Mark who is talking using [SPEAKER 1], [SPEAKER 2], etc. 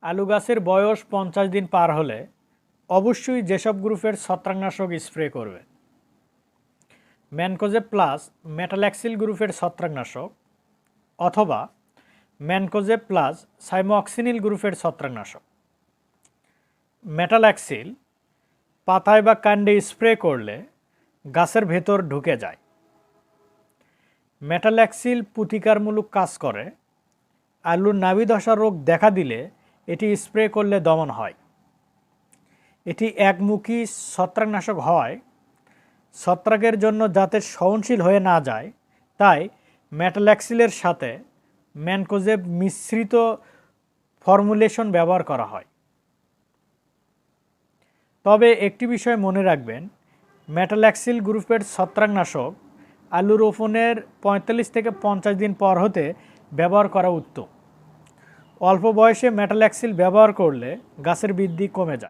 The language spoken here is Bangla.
[SPEAKER 1] আলু গাছের বয়স 50 দিন পার হলে অবশ্যই যেসব গ্রুপের ছত্রাকনাশক স্প্রে করবে: ম্যানকোজেব প্লাস মেটালাক্সিল গ্রুপের ছত্রাকনাশক অথবা ম্যানকোজেব প্লাস সাইমোক্সিনিল গ্রুপের ছত্রাকনাশক। মেটালাক্সিল পাতায় বা কাণ্ডে স্প্রে করলে গাছের ভেতর ঢুকে যায়। মেটালাক্সিল প্রতিকারমূলক কাজ করে। আলুর নাভি ধসা রোগ দেখা দিলে এটি স্প্রে করলে দমন হয়। এটি একমুখী ছত্রাকনাশক হয় ছত্রাকের জন্য যাতে সহনশীল হয়ে না যায়, তাই মেটালাক্সিলের সাথে ম্যানকোজেব মিশ্রিত ফর্মুলেশন ব্যবহার করা হয়। তবে একটি বিষয় মনে রাখবেন, মেটালাক্সিল গ্রুপের ছত্রাকনাশক আলু রোপণের 45 থেকে 50 দিন পর হতে ব্যবহার করা উত্তম। অল্প বয়সে মেটালাক্সিল ব্যবহার করলে গাছের বৃদ্ধি কমে যায়।